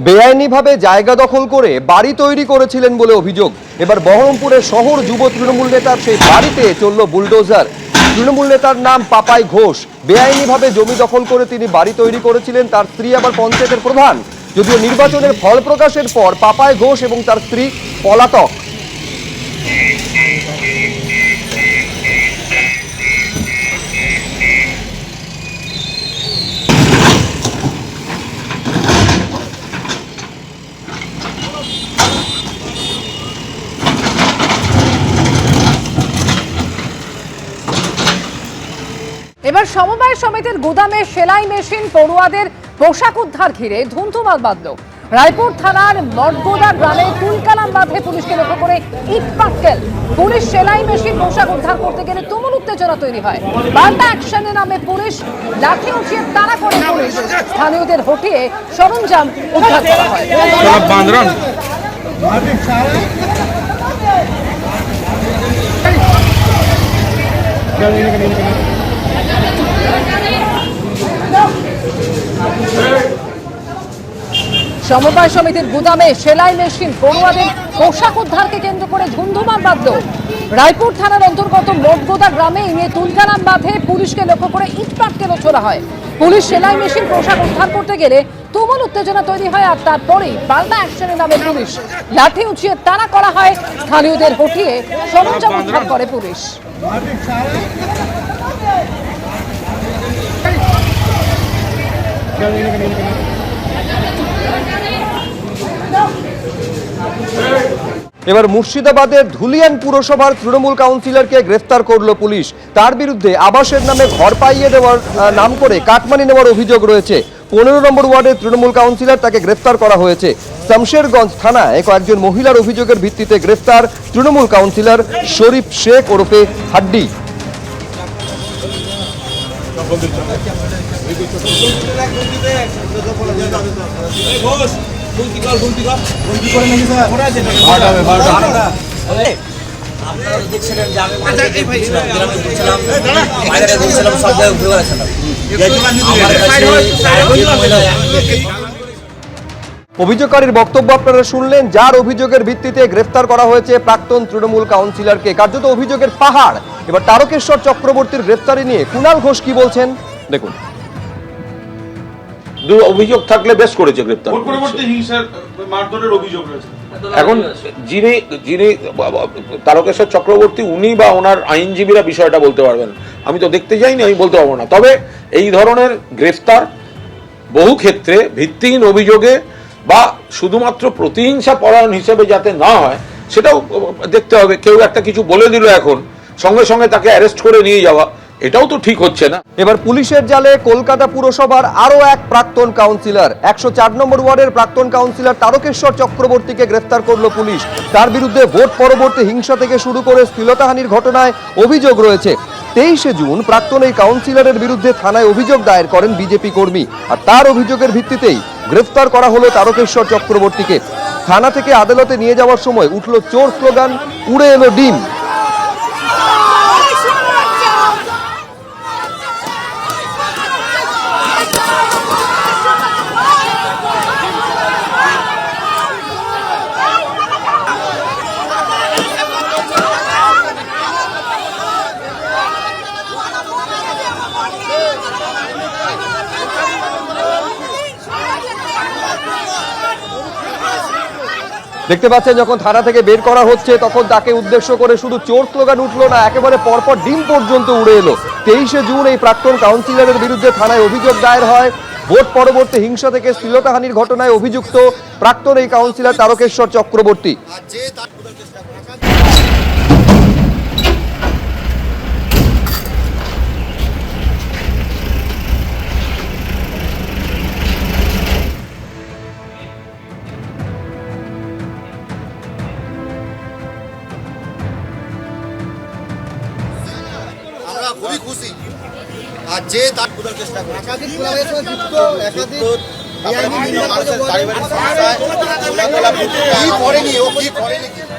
বেআইনিভাবে জায়গা দখল করে বাড়ি তৈরি করেছিলেন বলে অভিযোগ। এবার বহরমপুরের শহর যুব তৃণমূল নেতার সেই বাড়িতে চলল বুলডোজার। তৃণমূল নেতার নাম পাপাই ঘোষ। বেআইনিভাবে জমি দখল করে তিনি বাড়ি তৈরি করেছিলেন। তার স্ত্রী আবার পঞ্চায়েতের প্রধান। যদিও নির্বাচনের ফল প্রকাশের পর পাপাই ঘোষ এবং তার স্ত্রী পলাতক। এবার সমবায় সমিতির গুদামে সেলাই মেশিন পড়ুয়াদের পোশাক উদ্ধার ঘিরে ধুমধুমার বাঁধল। রায়পুর থানার মঠগোদা গ্রামে তুলকালাম বাঁধে পুলিশকে লক্ষ্য করে ইট পাটকেল। পুলিশ সেলাই মেশিন পোশাক উদ্ধার করতে গেলে তুমুল উত্তেজনা তৈরি হয়। পাল্টা অ্যাকশনে নামে পুলিশ, লাঠি উঁচিয়ে তাড়া করে পুলিশ। স্থানীয়দের হটিয়ে সরঞ্জাম উদ্ধার করা হয়। সমবায় সমিতির গুদামে সেলাই মেশিন পড়ুয়াদের পোশাক উদ্ধারকে কেন্দ্র করে ধুমধুমার বাঁধল। রায়পুর থানার অন্তর্গত মঠগোদা গ্রামে ইয়ে তুলকালাম বাঁধে পুলিশকে লক্ষ্য করে ইট পাটকেল ছোড়া হয়। পুলিশ সেলাই মেশিন পোশাক উদ্ধার করতে গেলে তুমুল উত্তেজনা তৈরি হয়। আর তারপরেই পাল্টা অ্যাকশনে নামে পুলিশ, লাঠি উঁচিয়ে তাড়া করা হয়। স্থানীয়দের হটিয়ে সরঞ্জাম উদ্ধার করে পুলিশ। এবার মুর্শিদাবাদের ধুলিয়ান পুরসভার তৃণমূল কাউন্সিলরকে গ্রেফতার করল পুলিশ। তার বিরুদ্ধে আবাসের নামে ঘর পাইয়ে দেওয়ার নাম করে কাটমানি নেওয়ার অভিযোগ রয়েছে। 15 নম্বর ওয়ার্ডের তৃণমূল কাউন্সিলর, তাকে গ্রেফতার করা হয়েছে। শামশেরগঞ্জ থানায় কয়েকজন মহিলার অভিযোগের ভিত্তিতে গ্রেফতার তৃণমূল কাউন্সিলর শরীফ শেখ ওরফে হাড্ডি। অভিযোগকারীর বক্তব্য আপনারা শুনলেন, যার অভিযোগের ভিত্তিতে গ্রেফতার করা হয়েছে প্রাক্তন তৃণমূল কাউন্সিলরকে। কার্যত অভিযোগের পাহাড়। এবার তারকেশ্বর চক্রবর্তীর গ্রেফতারি নিয়ে কুণাল ঘোষ কি বলছেন দেখুন। দু অভিযোগ থাকলে বেশ করেছে গ্রেফতার। এখন যিনি তারকেশ্বর চক্রবর্তী, উনি বা ওনার আইনজীবীরা বিষয়টা বলতে পারবেন। আমি তো দেখতে যাইনি, আমি বলতে পারবো না। তবে এই ধরনের গ্রেফতার বহু ক্ষেত্রে ভিত্তিহীন অভিযোগে বা শুধুমাত্র প্রতিহিংসা পরায়ণ হিসেবে যাতে না হয় সেটাও দেখতে হবে। কেউ একটা কিছু বলে দিল, এখন সঙ্গে সঙ্গে তাকে অ্যারেস্ট করে নিয়ে যাওয়া, এটাও তো ঠিক হচ্ছে না। এবার পুলিশের জালে কলকাতা পুরসভার আরো এক প্রাক্তন কাউন্সিলর, 104 নম্বর ওয়ার্ডের প্রাক্তন কাউন্সিলর তারকেশ্বর চক্রবর্তীকে গ্রেফতার করলো পুলিশ। তার বিরুদ্ধে ভোট পরবর্তী হিংসা থেকে শুরু করে শ্লীলতাহানির ঘটনায় অভিযোগ রয়েছে। 23শে জুন প্রাক্তন এই কাউন্সিলরের বিরুদ্ধে থানায় অভিযোগ দায়ের করেন বিজেপি কর্মী। আর তার অভিযোগের ভিত্তিতেই গ্রেফতার করা হলো তারকেশ্বর চক্রবর্তীকে। থানা থেকে আদালতে নিয়ে যাওয়ার সময় উঠল চোর স্লোগান, উড়ে এলো ডিম। দেখতে পাচ্ছেন, যখন থানা থেকে বের করা হচ্ছে তখন তাকে উদ্দেশ্য করে শুধু চোর স্লোগান উঠলো না, একেবারে পরপর ডিম পর্যন্ত উড়ে এলো। 23শে জুন এই প্রাক্তন কাউন্সিলরের বিরুদ্ধে থানায় অভিযোগ দায়ের হয়। ভোট পরবর্তী হিংসা থেকে শ্লীলতাহানির ঘটনায় অভিযুক্ত প্রাক্তন এই কাউন্সিলর তারকেশ্বর চক্রবর্তী। খুবই খুশি। আর যে তার চেষ্টা করে একাধিক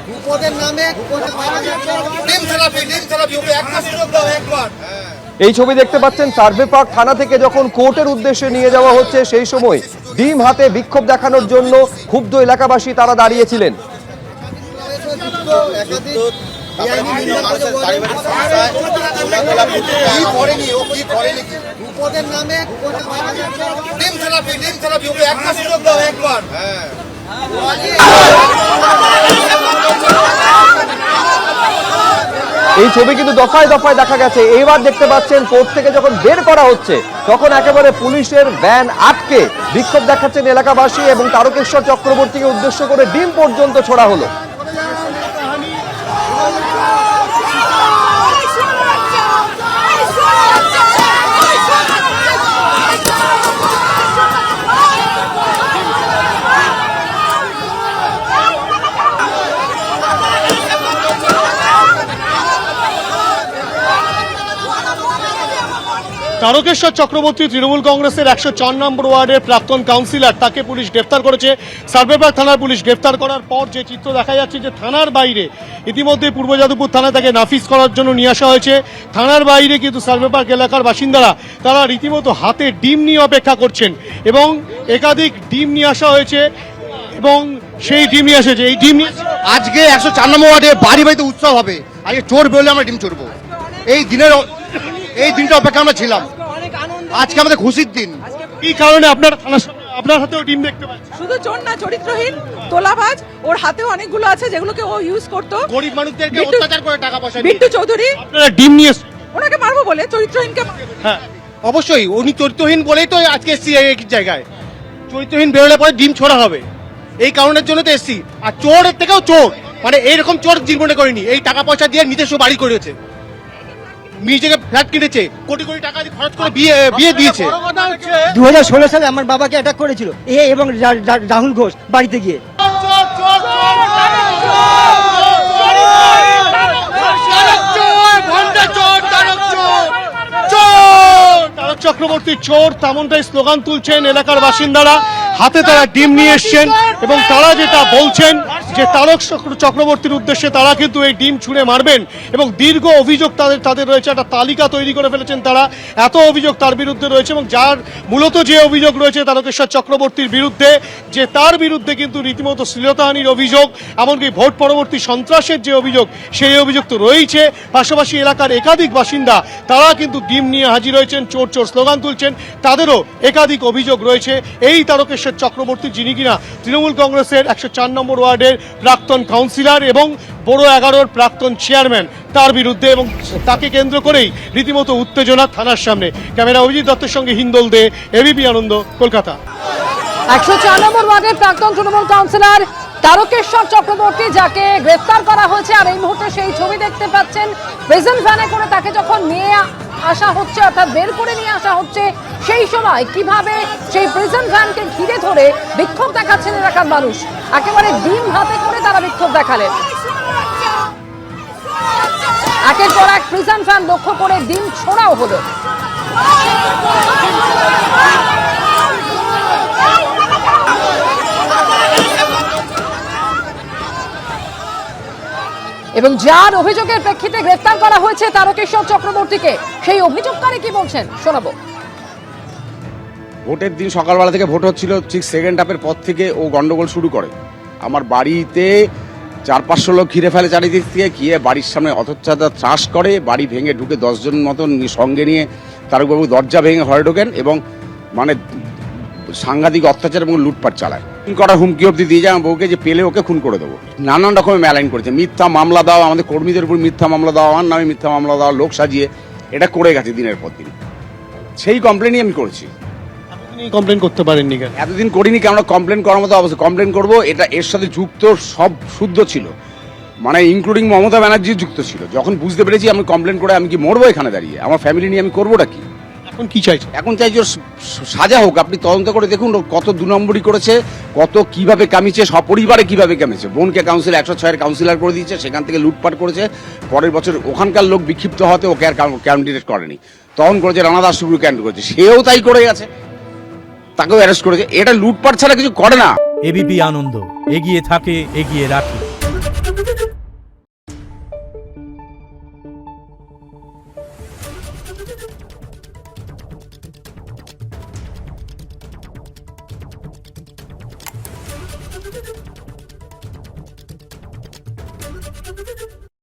বিপদের নামে ডিম থেরাপি, এক মাস সুযোগ দাও একবার। এই ছবি দেখতে পাচ্ছেন সার্ভে পার্ক থানা থেকে যখন কোর্টের উদ্দেশ্যে নিয়ে যাওয়া হচ্ছে সেই সময় ডিম হাতে বিক্ষোভ দেখানোর জন্য ক্ষুব্ধ এলাকাবাসী তারা দাঁড়িয়েছিলেন। এই ছবি কিন্তু দফায় দফায় দেখা গেছে। এবার দেখতে পাচ্ছেন কোর্ট থেকে যখন বের করা হচ্ছে তখন একেবারে পুলিশের ভ্যান আটকে বিক্ষোভ দেখাচ্ছেন এলাকাবাসী এবং তারকেশ্বর চক্রবর্তীকে উদ্দেশ্য করে ডিম পর্যন্ত ছোড়া হলো। তারকেশ্বর চক্রবর্তী তৃণমূল কংগ্রেসের 104 নম্বর ওয়ার্ডের প্রাক্তন কাউন্সিলর, তাকে পুলিশ গ্রেফতার করেছে। সার্ভেপার থানার পুলিশ গ্রেফতার করার পর যে চিত্র দেখা যাচ্ছে যে থানার বাইরে ইতিমধ্যে পূর্ব যাদবপুর থানায় তাকে নাফিস করার জন্য নিয়ে আসা হয়েছে। থানার বাইরে কিন্তু সার্ভেপার্ক এলাকার বাসিন্দারা তারা রীতিমতো হাতে ডিম নিয়ে অপেক্ষা করছেন এবং একাধিক ডিম নিয়ে আসা হয়েছে এবং সেই ডিম নিয়ে এসেছে। এই ডিম আজকে 104 নম্বর ওয়ার্ডে বাড়ি বাড়িতে উৎসব হবে। আজকে চোর বেরোলে আমরা ডিম চড়বো। এই দিনটা অপেক্ষা আমরা ছিলাম। আজকে আমাদের খুশির দিন। এই কারণে আপনার হাতেও ডিম দেখতে পাচ্ছি। শুধু চোর না, চরিত্রহীন, তোলাবাজ, ওর হাতেও অনেকগুলো আছে যেগুলোকে ও ইউজ করতো। গরিব মানুষদেরকে অত্যাচার করে টাকা পয়সা নিয়ে। বিট্টু চৌধুরী, আপনারা ডিম নিয়ে ওনাকে মারবো বলে চরিত্রহীনকে। হ্যাঁ, অবশ্যই উনি চরিত্রহীন বলেই তো আজকে এসছি এই জায়গায়। চরিত্রহীন বেরোলে পরে ডিম ছোড়া হবে, এই কারণের জন্য তো এসছি। আর চোরের থেকেও চোর, মানে এইরকম চোর জীবনে করেনি। এই টাকা পয়সা দিয়ে নিজস্ব বাড়ি করেছে, নিজেকে ফ্ল্যাট কিনেছে, কোটি কোটি টাকা দিয়ে খরচ করে বিয়ে দিয়েছে। 2016 সালে আমার বাবাকে অ্যাটাক করেছিল এবং রাহুল ঘোষ বাড়িতে গিয়ে। তারক চক্রবর্তী চোর, তেমনটাই স্লোগান তুলছেন এলাকার বাসিন্দারা। হাতে তারা ডিম নিয়ে এসছেন এবং তারা যেটা বলছেন যে তারক চক্রবর্তীর উদ্দেশ্যে তারা কিন্তু এই ডিম ছুঁড়ে মারবেন এবং দীর্ঘ অভিযোগ তাদের রয়েছে। একটা তালিকা তৈরি করে ফেলেছেন তারা, এত অভিযোগ তার বিরুদ্ধে রয়েছে এবং যার মূলত যে অভিযোগ রয়েছে তারকেশ্বর চক্রবর্তীর বিরুদ্ধে, যে তার বিরুদ্ধে কিন্তু রীতিমতো শ্লীলতাহানির অভিযোগ, এমনকি ভোট পরবর্তী সন্ত্রাসের যে অভিযোগ সেই অভিযোগ তো রয়েছে। পাশাপাশি এলাকার একাধিক বাসিন্দা তারা কিন্তু ডিম নিয়ে হাজির হয়েছেন, চোর চোর স্লোগান তুলছেন, তাদেরও একাধিক অভিযোগ রয়েছে এই তারকেশ্বর চক্রবর্তী, যিনি কিনা তৃণমূল কংগ্রেসের 104 নম্বর ওয়ার্ডের প্রাক্তন কাউন্সিলর এবং বড় 11-র প্রাক্তন চেয়ারম্যান, তার বিরুদ্ধে এবং তাকে কেন্দ্র করেই রীতিমতো উত্তেজনা থানার সামনে। ক্যামেরা অভিজিৎ দত্তের সঙ্গে হিন্দোল দে, এবিপি আনন্দ, কলকাতা। 104 নম্বর ওয়ার্ডের প্রাক্তন তৃণমূল কাউন্সিলর তারকেশ্বর চক্রবর্তী, যাকে গ্রেফতার করা হয়েছে। আর এই মুহূর্তে সেই ছবি দেখতে পাচ্ছেন, প্রিজন ভ্যানে করে তাকে যখন নিয়ে আসা হচ্ছে, অর্থাৎ বের করে নিয়ে আসা হচ্ছে, সেই সময় কিভাবে সেই প্রিজন ভ্যানকে ঘিরে ধরে বিক্ষোভ দেখাচ্ছেন এলাকার মানুষ। একেবারে ডিম হাতে করে তারা বিক্ষোভ দেখালেন। একের পর এক প্রিজন ভ্যান লক্ষ্য করে ডিম ছোড়াও হলো। এবং যার অভিযোগের প্রেক্ষিতে গ্রেফতার করা হয়েছে তারকেশ্বর চক্রবর্তীকে, সেই অভিযোগকারী কি বলছেন শোনাবো। ভোটের দিন সকালবেলা থেকে ভোট হচ্ছিল, ঠিক সেকেন্ড হাফের পর থেকে ও গন্ডগোল শুরু করে। আমার বাড়িতে 400-500 লোক ঘিরে ফেলে চারিদিক থেকে, গিয়ে বাড়ির সামনে অথচ্ছাদা ত্রাস করে, বাড়ি ভেঙে ঢুকে 10 জন মতন সঙ্গে নিয়ে তারকবাবু দরজা ভেঙে ঘরে ঢোকেন এবং মানে সাংঘাতিক অত্যাচার এবং লুটপাট চালায়। খুন করার হুমকি অব্দি দিয়ে যায় আমার বউকে, যে পেলে ওকে খুন করে দেবো। নানান রকমের ম্যালাইন করেছে, মিথ্যা মামলা দেওয়া, আমাদের কর্মীদের উপর মিথ্যা মামলা দেওয়া, আমার নামে মিথ্যা মামলা দেওয়া, লোক সাজিয়ে এটা করে গেছে দিনের পর দিন। সেই কমপ্লেনই আমি করেছি। কমপ্লেন করতে পারেননি কেন? এতদিন করিনি, কেন কমপ্লেন করার মতো অবশ্যই কমপ্লেন করবো। এটা এর সাথে যুক্ত সব শুদ্ধ ছিল, মানে ইনক্লুডিং মমতা ব্যানার্জি যুক্ত ছিল। যখন বুঝতে পেরেছি আমি কমপ্লেন করে আমি কি মরবো এখানে দাঁড়িয়ে, আমার ফ্যামিলি নিয়ে আমি করবোটা কি? এখন কি চাইছে? এখন চাইছি ওর সাজা হোক। আপনি তদন্ত করে দেখুন কত 2 নম্বরই করেছে, কত কিভাবে কামিয়েছে, সপরিবারে কিভাবে কামিয়েছে। বোনকে কাউন্সিল 106-এর কাউন্সিলর করে দিয়েছে, সেখান থেকে লুটপাট করেছে। পরের বছর ওখানকার লোক বিক্ষিপ্ত হতে ওকে আর ক্যান্ডিডেট করেনি, তখন করেছে রানা দাস শুভ্র ক্যান্ডিডেট করেছে, সেও তাই করে গেছে, তাকেও অ্যারেস্ট করেছে। এটা লুটপাট ছাড়া কিছু করে না। এবিপি আনন্দ, এগিয়ে থাকে, এগিয়ে রাখে।